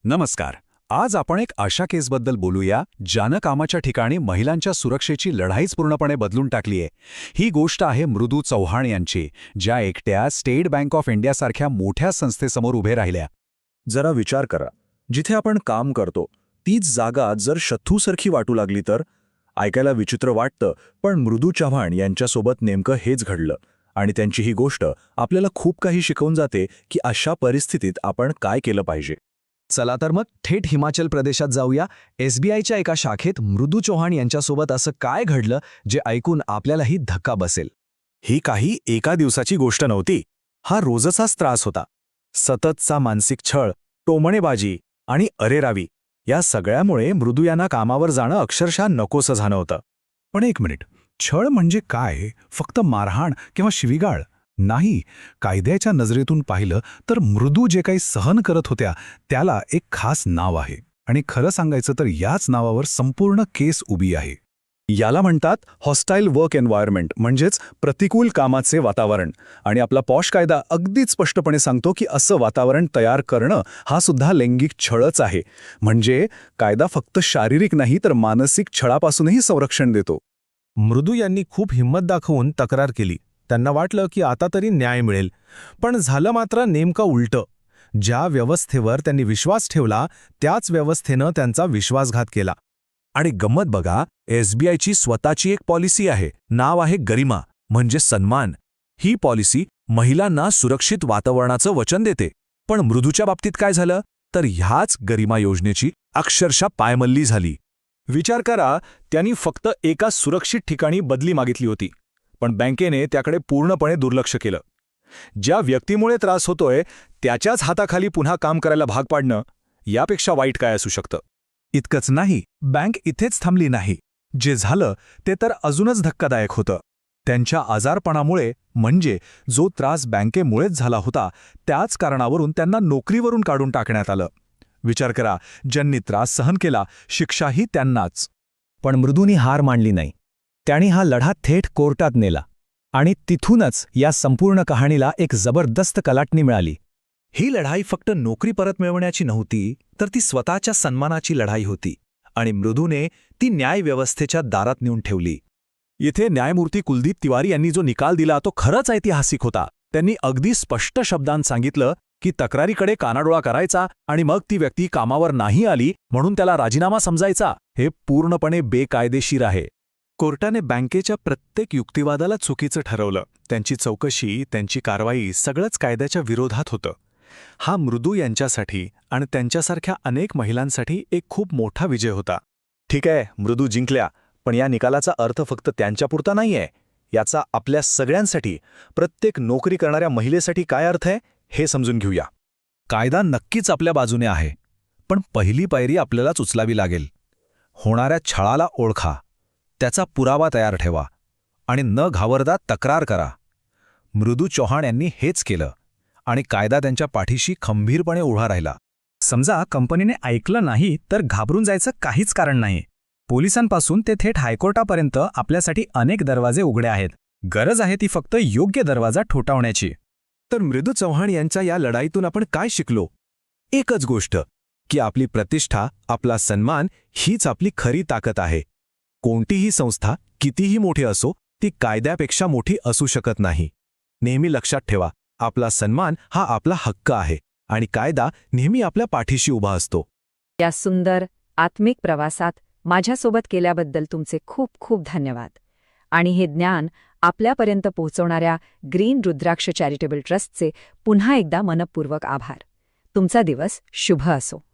नमस्कार. आज आपण एक अशा केसबद्दल बोलूया ज्यानं कामाच्या ठिकाणी महिलांच्या सुरक्षेची लढाईच पूर्णपणे बदलून टाकलीये. ही गोष्ट आहे मृदू चव्हाण यांची, ज्या एकट्या स्टेट बँक ऑफ इंडियासारख्या मोठ्या संस्थेसमोर उभे राहिल्या. जरा विचार करा, जिथे आपण काम करतो तीच जागा जर शत्रूसारखी वाटू लागली तर? ऐकायला विचित्र वाटतं, पण मृदू चव्हाण यांच्यासोबत नेमकं हेच घडलं. आणि त्यांची ही गोष्ट आपल्याला खूप काही शिकवून जाते की अशा परिस्थितीत आपण काय केलं पाहिजे. चला तर मग थेट हिमाचल प्रदेशात जाऊया. SBIच्या एका शाखेत मृदू चव्हाण यांच्यासोबत असं काय घडलं जे ऐकून आपल्यालाही धक्का बसेल. ही काही एका दिवसाची गोष्ट नव्हती. हा रोजचाच त्रास होता. सततचा मानसिक छळ, टोमणेबाजी आणि अरेरावी या सगळ्यामुळे मृदू यांना कामावर जाणं अक्षरशः नकोसं झालं होतं. पण एक मिनिट, छळ म्हणजे काय? फक्त मारहाण किंवा शिवीगाळ नाही. कायद्याच्या नजरेतून पाहिलं तर मृदू जे काही सहन करत होत्या त्याला एक खास नाव आहे. आणि खरं सांगायचं तर याच नावावर संपूर्ण केस उभी आहे. याला म्हणतात हॉस्टाईल वर्क एन्व्हायरमेंट, म्हणजेच प्रतिकूल कामाचे वातावरण. आणि आपला पॉश कायदा अगदीच स्पष्टपणे सांगतो की असं वातावरण तयार करणं हा सुद्धा लैंगिक छळच आहे. म्हणजे कायदा फक्त शारीरिक नाही तर मानसिक छळापासूनही संरक्षण देतो. मृदू यांनी खूप हिंमत दाखवून तक्रार केली. त्यांना वाटलं की आता तरी न्याय मिळेल. पण झालं मात्र नेमकं उलटं. ज्या व्यवस्थेवर त्यांनी विश्वास ठेवला त्याच व्यवस्थेनं त्यांचा विश्वासघात केला. आणि गंमत बघा, SBIची स्वतःची एक पॉलिसी आहे. नाव आहे गरिमा, म्हणजे सन्मान. ही पॉलिसी महिलांना सुरक्षित वातावरणाचं वचन देते. पण मृदूच्या बाबतीत काय झालं तर ह्याच गरिमा योजनेची अक्षरशः पायमल्ली झाली. विचार करा, त्यांनी फक्त एका सुरक्षित ठिकाणी बदली मागितली होती, पण बँकेने त्याकडे पूर्णपणे दुर्लक्ष केलं. ज्या व्यक्तीमुळे त्रास होतोय त्याच्याच हाताखाली पुन्हा काम करायला भाग पाडणं यापेक्षा वाईट काय असू शकतं. इतकंच नाही, बँक इथेच थांबली नाही. जे झालं ते तर अजूनच धक्कादायक होतं. त्यांच्या आजारपणामुळे, म्हणजे जो त्रास बँकेमुळेच झाला होता त्याच कारणावरून त्यांना नोकरीवरून काढून टाकण्यात आलं. विचार करा, ज्यांनी त्रास सहन केला शिक्षाही त्यांनाच. पण मृदूनी हार मानली नाही. त्याने हा लढा थेट कोर्टात नेला. आणि तिथूनच या संपूर्ण कहाणीला एक जबरदस्त कलाटणी मिळाली. ही लढाई फक्त नोकरी परत मिळवण्याची नव्हती, तर ती स्वतःच्या सन्मानाची लढाई होती. आणि मृदूने ती न्यायव्यवस्थेच्या दारात नेऊन ठेवली. इथे न्यायमूर्ती कुलदीप तिवारी यांनी जो निकाल दिला तो खरंच ऐतिहासिक होता. त्यांनी अगदी स्पष्ट शब्दांत सांगितलं की तक्रारीकडे कानाडोळा करायचा आणि मग ती व्यक्ती कामावर नाही आली म्हणून त्याला राजीनामा समजायचा, हे पूर्णपणे बेकायदेशीर आहे. कोर्टाने बँकेच्या प्रत्येक युक्तिवादाला चुकीचं ठरवलं. त्यांची चौकशी, त्यांची कारवाई सगळंच कायद्याच्या विरोधात होतं. हा मृदू यांच्यासाठी आणि त्यांच्यासारख्या अनेक महिलांसाठी एक खूप मोठा विजय होता. ठीक आहे, मृदू जिंकल्या, पण या निकालाचा अर्थ फक्त त्यांच्यापुरता नाहीये. याचा आपल्या सगळ्यांसाठी, प्रत्येक नोकरी करणाऱ्या महिलेसाठी काय अर्थ आहे हे समजून घेऊया. कायदा नक्कीच आपल्या बाजूने आहे, पण पहिली पायरी आपल्यालाच उचलावी लागेल. होणाऱ्या छळाला ओळखा, त्याचा पुरावा तयार ठेवा आणि न घाबरता तक्रार करा. मृदू चव्हाण यांनी हेच केलं आणि कायदा त्यांच्या पाठीशी खंबीरपणे उभा राहिला. समजा कंपनीने ऐकलं नाही तर घाबरून जायचं काहीच कारण नाही. पोलिसांपासून ते थेट हायकोर्टापर्यंत आपल्यासाठी अनेक दरवाजे उघडे आहेत. गरज आहे ती फक्त योग्य दरवाजा ठोठावण्याची. तर मृदू चव्हाण यांच्या या लढाईतून आपण काय शिकलो? एकच गोष्ट, की आपली प्रतिष्ठा, आपला सन्मान हीच आपली खरी ताकद आहे. कोणतीही संस्था कितीही मोठी असो, ती कायद्यापेक्षा मोठी असू शकत नाही. नेहमी लक्षात ठेवा, आपला सन्मान हा आपला हक्क आहे आणि कायदा नेहमी आपल्या पाठीशी उभा असतो. या सुंदर आत्मिक प्रवासात माझ्यासोबत केल्याबद्दल तुमचे खूप खूप धन्यवाद. आणि हे ज्ञान आपल्यापर्यंत पोहोचवणाऱ्या ग्रीन रुद्राक्ष चॅरिटेबल ट्रस्टचे पुन्हा एकदा मनपूर्वक आभार. तुमचा दिवस शुभ असो.